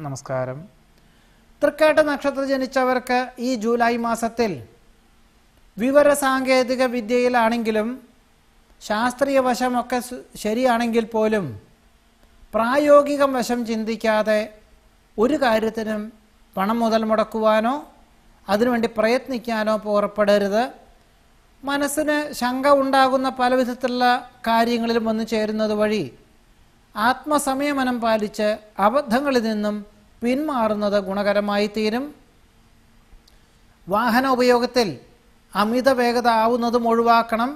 നമസ്കാരം. തൃക്കേട്ട നക്ഷത്രം ജനിച്ചവർക്ക് ഈ ജൂലൈ മാസത്തിൽ വിവരസാങ്കേതിക വിദ്യയിലാണെങ്കിലും ശാസ്ത്രീയ വശമൊക്കെ ശരിയാണെങ്കിൽ പോലും പ്രായോഗിക വശം ചിന്തിക്കാതെ ഒരു കാര്യത്തിനും പണം മുതൽ മുടക്കുവാനോ അതിനുവേണ്ടി പ്രയത്നിക്കാനോ പുറപ്പെടരുത്. മനസ്സിന് ശങ്ക ഉണ്ടാകുന്ന പല വിധത്തിലുള്ള കാര്യങ്ങളിലും വന്നു ചേരുന്നത് വഴി ആത്മസംയമനം പാലിച്ച് അബദ്ധങ്ങളിൽ നിന്നും പിന്മാറുന്നത് ഗുണകരമായി തീരും. വാഹന ഉപയോഗത്തിൽ അമിത വേഗത ആവുന്നതും ഒഴിവാക്കണം.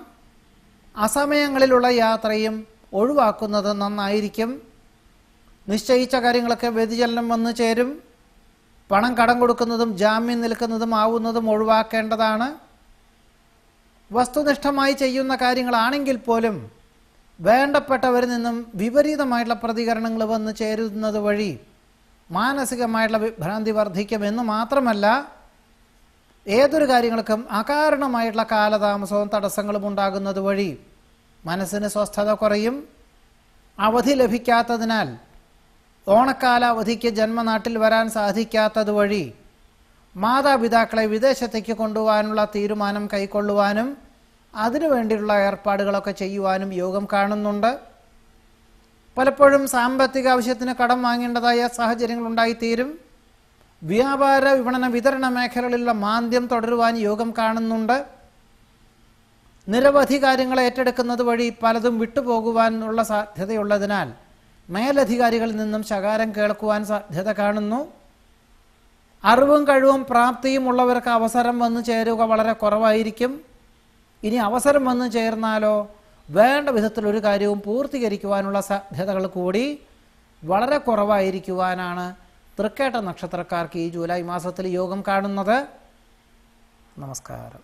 അസമയങ്ങളിലുള്ള യാത്രയും ഒഴിവാക്കുന്നത് നന്നായിരിക്കും. നിശ്ചയിച്ച കാര്യങ്ങളൊക്കെ വ്യതിചലനം വന്നു ചേരും. പണം കടം കൊടുക്കുന്നതും ജാമ്യം നിൽക്കുന്നതും ആവുന്നതും ഒഴിവാക്കേണ്ടതാണ്. വസ്തുനിഷ്ഠമായി ചെയ്യുന്ന കാര്യങ്ങളാണെങ്കിൽ പോലും വേണ്ടപ്പെട്ടവരിൽ നിന്നും വിപരീതമായിട്ടുള്ള പ്രതികരണങ്ങൾ വന്നു ചേരുന്നത് വഴി മാനസികമായിട്ടുള്ള വിഭ്രാന്തി വർദ്ധിക്കുമെന്ന് മാത്രമല്ല, ഏതൊരു കാര്യങ്ങൾക്കും അകാരണമായിട്ടുള്ള കാലതാമസവും തടസ്സങ്ങളും ഉണ്ടാകുന്നത് വഴി മനസ്സിന് സ്വസ്ഥത കുറയും. അവധി ലഭിക്കാത്തതിനാൽ ഓണക്കാല അവധിക്ക് ജന്മനാട്ടിൽ വരാൻ സാധിക്കാത്തത് വഴി മാതാപിതാക്കളെ വിദേശത്തേക്ക് കൊണ്ടുപോകാനുള്ള തീരുമാനം കൈക്കൊള്ളുവാനും അതിനുവേണ്ടിയുള്ള ഏർപ്പാടുകളൊക്കെ ചെയ്യുവാനും യോഗം കാണുന്നുണ്ട്. പലപ്പോഴും സാമ്പത്തിക ആവശ്യത്തിന് കടം വാങ്ങേണ്ടതായ സാഹചര്യങ്ങൾ ഉണ്ടായിത്തീരും. വ്യാപാര വിപണന വിതരണ മേഖലകളിലുള്ള മാന്ദ്യം തുടരുവാൻ യോഗം കാണുന്നുണ്ട്. നിരവധി കാര്യങ്ങൾ ഏറ്റെടുക്കുന്നത് വഴി പലതും വിട്ടുപോകുവാനുള്ള സാധ്യതയുള്ളതിനാൽ മേലധികാരികളിൽ നിന്നും ശകാരം കേൾക്കുവാൻ സാധ്യത കാണുന്നു. അറിവും കഴിവും പ്രാപ്തിയും ഉള്ളവർക്ക് അവസരം വന്നു ചേരുക വളരെ കുറവായിരിക്കും. ഇനി അവസരം വന്നു ചേർന്നാലോ വേണ്ട വിധത്തിലൊരു കാര്യവും പൂർത്തീകരിക്കുവാനുള്ള സാധ്യതകൾ കൂടി വളരെ കുറവായിരിക്കുവാനാണ് തൃക്കേട്ട നക്ഷത്രക്കാർക്ക് ഈ ജൂലൈ മാസത്തിൽ യോഗം കാണുന്നത്. നമസ്കാരം.